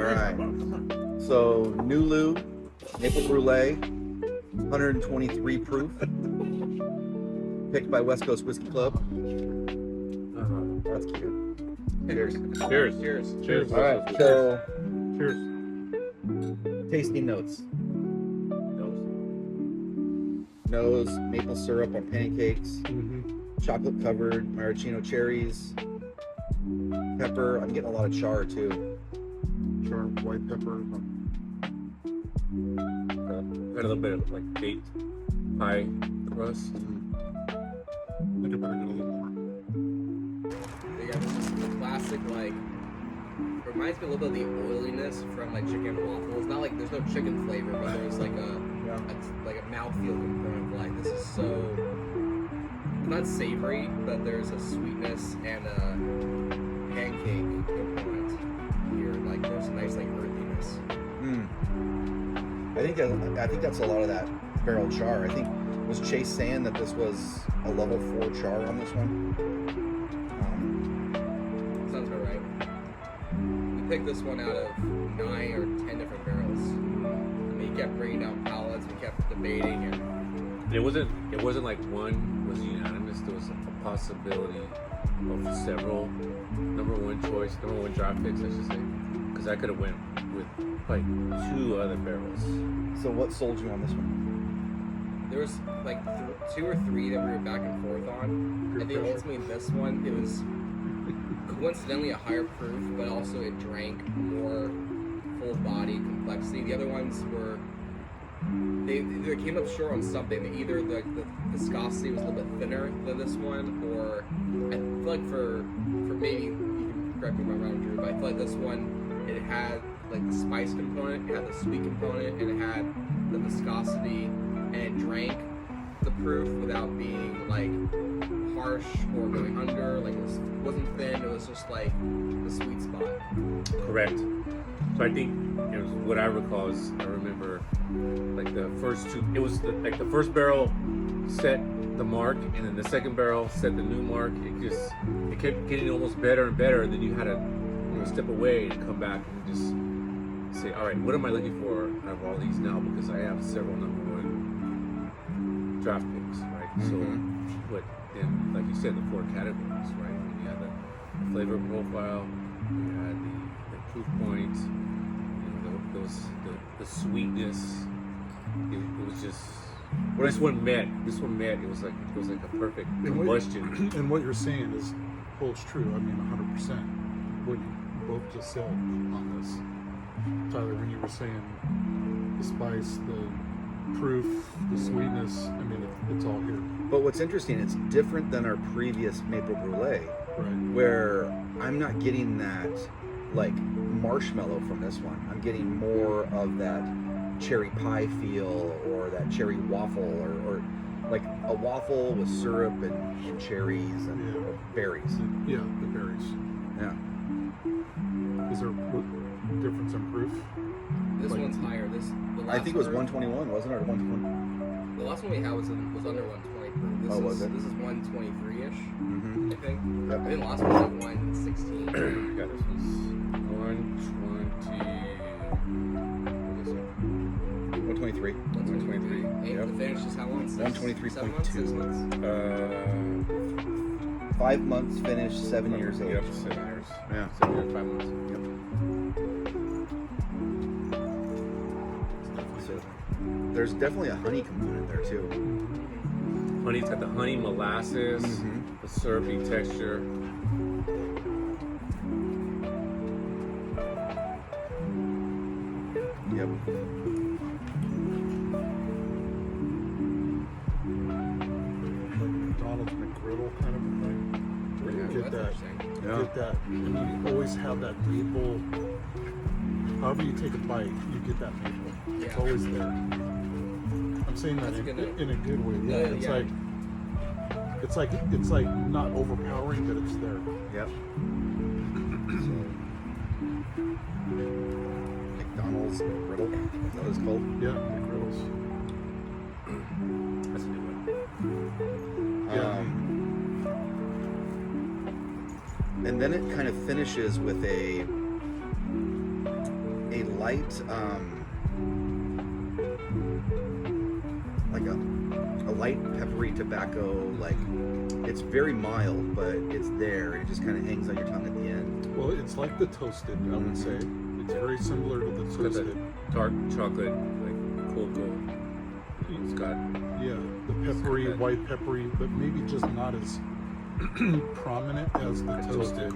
All right. So Nulu, Maple Brûlée, 123 proof, picked by West Coast Whiskey Club. That's cute. Cheers. Cheers. Cheers. Cheers. All right. So Cheers. tasting notes. Nose, maple syrup on pancakes, chocolate covered maraschino cherries, pepper. I'm getting a lot of char too. Char, white pepper. Got a little bit of like baked pie crust. I think I better get a little more. Yeah, it's just the classic, like, reminds me a little bit of the oiliness from like chicken and waffles. Not like there's no chicken flavor, but there's like a mouthfeel component. Like this is so not savory, but there's a sweetness and a pancake component here. Like there's a nice like earthiness. I think that's a lot of that barrel char. I think was Chase saying that this was a level 4 char on this one. Sounds about right. We picked this one out of 9 or 10 different barrels. I mean, he kept bringing down pallets. We kept debating, and It wasn't like one was unanimous. There was a possibility of several number one draft picks, I should say, because I could have went with like 2 other barrels. So what sold you on this one? there was like 2 or 3 that we were back and forth on. I think ultimately this one, it was coincidentally a higher proof, but also it drank more full body complexity. The other ones were, they either came up short on something. Either the viscosity was a little bit thinner than this one, or I feel like for maybe, you can correct me if I'm wrong, Drew, but I feel like this one, it had like the spice component, it had the sweet component, and it had the viscosity, and it drank the proof without being like harsh or going under. Like it wasn't thin, it was just like the sweet spot. Correct. So I think it was what I recall is I remember like the first 2. It was like the first barrel set the mark, and then the second barrel set the new mark. It kept getting almost better and better. And then you had to step away and come back and just say, all right, what am I looking for out of all these now? Because I have several number 1 draft picks, right? So, but then, like you said, the 4 categories, right? You had the flavor profile, you had the proof points, the sweetness. It was just. This one met. It was like a perfect combustion. And what you're saying holds true. I mean, 100%. What you both just said on this, Tyler, when you were saying the spice, the proof, the sweetness. I mean, it's all here. But what's interesting, it's different than our previous Maple Brûlée, Right. where I'm not getting that like marshmallow from this one. I'm getting more of that cherry pie feel, or that cherry waffle, or like a waffle with syrup and cherries and berries. Yeah, the berries. Yeah. Is there a difference in proof? This one's higher. The last I think it was one, 121, wasn't it? Or 120? the last one we had was under 120 proof. This Oh, was it? This is 123-ish, Mm-hmm. I think. Yep. I think the last one was like 116. Yeah, this was 120. 123. 123. And Yep. the finish is how long? 123.2. 7 months? 6 months? 5 months finished, 7 years Yep, aged. 7 years. Yeah. 7 years, 5 months. So there's definitely a honey component there too. Honey's got the honey molasses, the syrupy texture. Yep. McDonald's McGriddle kind of a thing. Where you get that's that. interesting. Yeah. Get that. And you always have that maple. However you take a bite, you get that maple. It's Yeah. always there. I'm saying that That's a good note. in a good way. Yeah, Yeah, it's yeah. like not overpowering, but it's there. Yep. McDonald's McGriddle. Is that what it's called? Yeah, McGriddles. That's a new one. And then it kind of finishes with a a light, like a light peppery tobacco. Like it's very mild, but it's there. It just kind of hangs on your tongue at the end. Well, it's like the toasted, I would say. It's very similar to the It's got toasted. that dark chocolate, like cocoa. It's got Yeah, the peppery, It's got that- white peppery, but maybe just not as prominent as the toasted.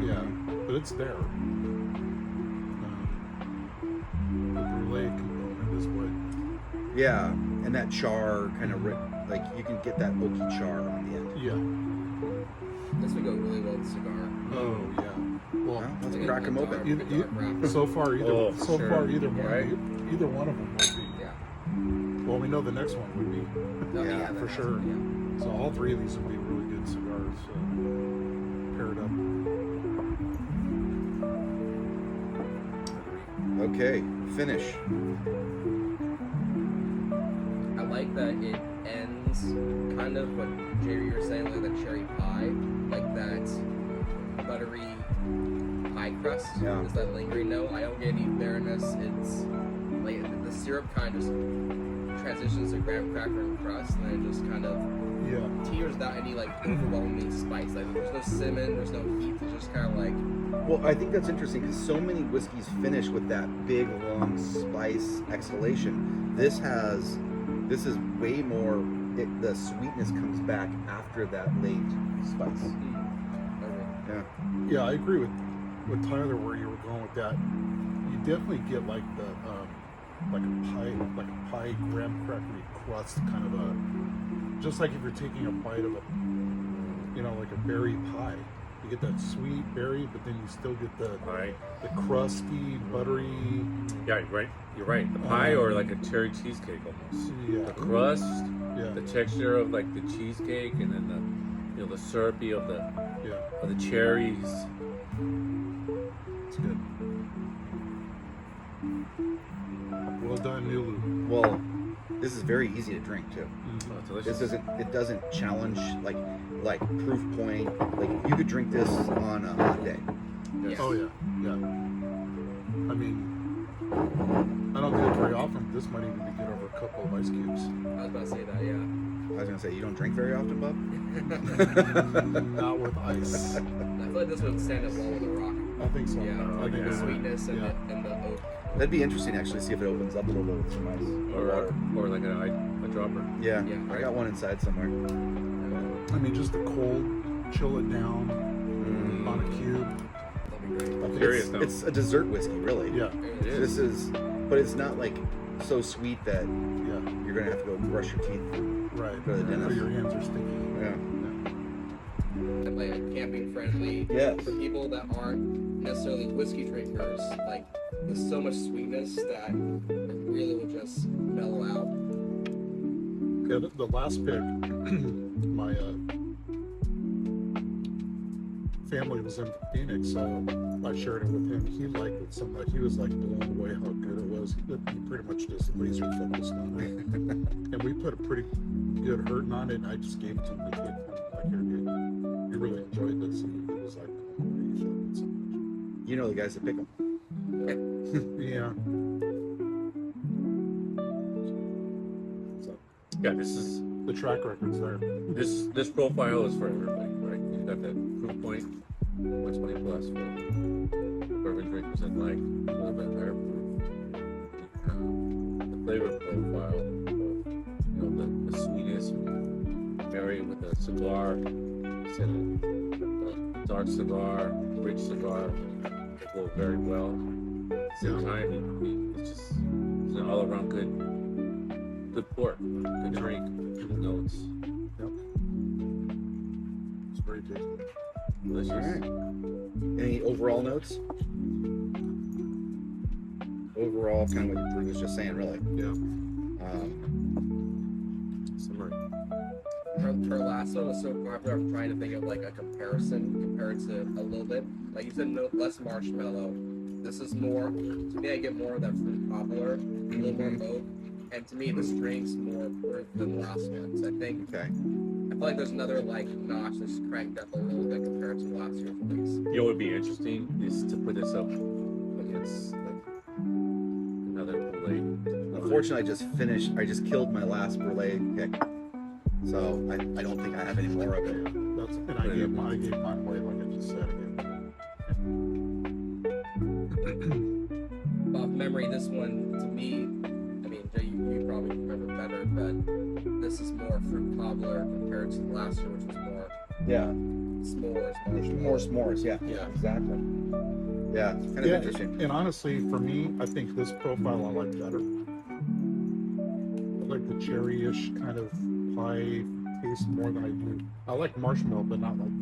Yeah, but it's there. The brulee component is what. Yeah, and that char kind of like you can get that oaky char on the end. Yeah. This would go really well with cigar. Oh yeah. Well, Well, let's Like a- crack a them dark- open. a dark wrap. so far either Oh, so sure. far either one Right. either one of them would be. Yeah. Well, we know the next one would be. No, Yeah, for that's- sure. Yeah. So all three of these would be really good cigars paired up. Okay, finish. I like that it ends kind of what Jerry you were saying, like that cherry pie, like that buttery pie crust. Yeah. Is that lingering note? I don't get any bitterness. It's like the syrup kind of just transitions to graham cracker and crust, and then it just kind of Yeah. tears without any like overwhelming spice. Like there's no cinnamon, there's no heat. It's just kind of like Well, I think that's interesting because so many whiskeys finish with that big, long spice exhalation. This is way more. The sweetness comes back after that late spice. Yeah. Yeah, I agree with Tyler where you were going with that. You definitely get like the like a pie graham crackery crust, kind of a, just like if you're taking a bite of a, like a berry pie. You get that sweet berry, but then you still get the pie. crusty, buttery. Yeah, right. You're right. The pie or like a cherry cheesecake almost. Yeah. The crust, Yeah. the texture of like the cheesecake, and then the syrupy of the Yeah. cherries. It's good. Well done, Nulu. Well, this is very easy to drink too. Oh, delicious. It doesn't challenge like proof point. Like you could drink this on a hot day. Yes. Oh yeah, yeah. I mean, I don't do it very often. But this might even be good over a couple of ice cubes. I was about to say that. Yeah. I was gonna say you don't drink very often, bub. Not with ice. I feel like this would stand up well with a rock. I think so. Yeah, I like think the it would. sweetness and, Yeah. the oak. That'd be interesting actually. See if it opens up a little bit with some ice or water. or like a dropper. Yeah, Yeah, I right. got one inside somewhere. I mean, just the cold, chill it down on a cube. That'd be great. I think Curious It's, now. it's a dessert whiskey, really. Yeah, It is. This is, but it's not like so sweet that yeah, you're gonna have to go brush your teeth. right. Go to the Or dentist. your hands are sticky. Yeah. And like camping friendly. Yes. For people that aren't necessarily whiskey drinkers, like there's so much sweetness that it really will just mellow out. Yeah, the last pick, my family was in Phoenix, so I shared it with him. He liked it so much. He was like blown away how good it was. He pretty much just laser focused on it. And we put a pretty good hurting on it, and I just gave it to him to take him. Like, here, dude, you really enjoyed this. And he was like, oh, he loved it so much. You know the guys that pick them. Yeah. Yeah, this is The track record's there. this profile is for everybody, right? You got that proof point, 120 plus for bourbon drinkers that like a little bit higher proof. The flavor profile, the sweetness, marry it with a cigar, instead of a dark cigar, rich cigar, they go very well. At the same time, it's just it's an all-around good pour, good drink, good notes. Yep. It's very tasty. Delicious. All right. Any overall notes? Overall, kind of what Drew was just saying, really. Yeah. Summary. Her last one was so popular. I'm trying to think of like a comparison compared to a little bit. Like you said, no less marshmallow. This is more. To me, I get more of that fruit poplar, a little more oak. And to me, this drink's more proof than the last one. So I think Okay. I feel like there's another like notch that's cranked up a little bit compared to last year's release. You know what would be interesting is to put this up against like Another Brûlée. Unfortunately, I just killed my last Brûlée pick. So I don't think I have any more of it. That's, and I gave mine away, like I just said again. Off memory, this one to me, I mean, Jay, you probably remember better, but this is more fruit cobbler compared to the last year, which was more Yeah. s'mores, More s'mores, yeah. Yeah. Exactly. Yeah, it's kind of interesting. And honestly, for me, I think this profile I like better. I like the cherry-ish kind of pie taste more than I do. I like marshmallow, but not like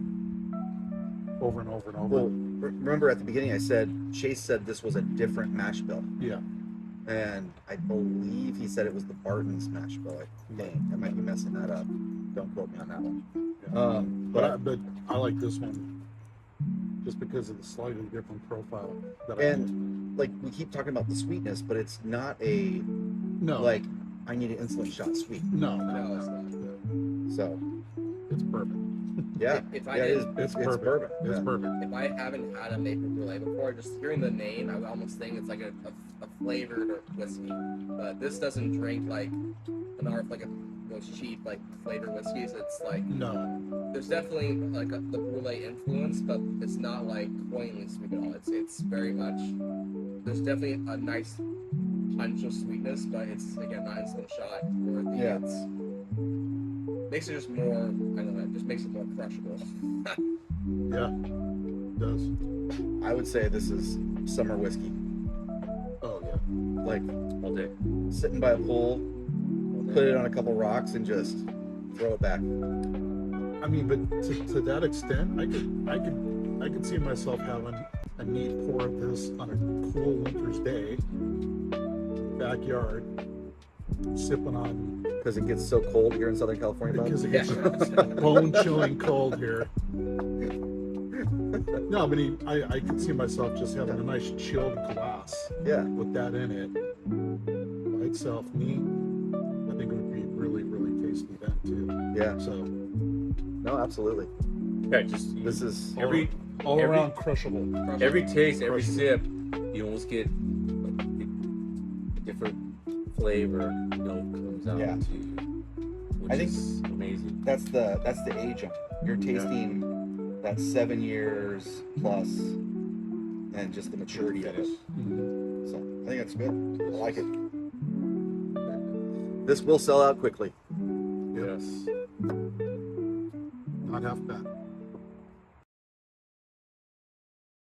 over and over and over. Well, remember at the beginning I said Chase said this was a different mash bill, Yeah. and I believe he said it was the Barton's mash bill. I think I might be messing that up. Don't quote me on that one. Yeah. But I like this one just because of the slightly different profile that I And like we keep talking about the sweetness, but it's not a no like I need an insulin shot sweet. no No, it's not. So it's bourbon. yeah, If I yeah, it did- is. It's It's bourbon. bourbon. It's Yeah. bourbon. If I haven't had a Maple Brûlée before, just hearing the name, I would almost think it's like a flavored or whiskey. But this doesn't drink like those cheap like flavored whiskeys. It's like No. there's definitely like the Brûlée influence, but it's not like cloyingly sweet at all. It's very much. There's definitely a nice punch of sweetness, but it's again not instant shot worthy. Yeah. It's makes it just more. I don't know. It just makes it more crushable. Yeah. It does. I would say this is summer whiskey. Oh yeah. Like All day. sitting by a pool, put it on a couple rocks, and just throw it back. I mean, but to that extent, I could see myself having a neat pour of this on a cool winter's day, backyard, sipping on Because it gets so cold here in Southern California. Bud. because it gets bone-chilling cold here. No, but I could see myself just having a nice chilled glass Yeah. with that in it by itself. Neat. I think it would be really, really tasty then too. Yeah. So No, absolutely. Yeah, just This is every all every- around crushable. every taste, every Crushable. sip, you almost get a different flavor note comes out Yeah. to you, which I think- is amazing. that's the age of it. You're tasting that 7 years plus, and just the maturity of it. So I think that's good. I like it. This will sell out quickly. Yes. Not half bad.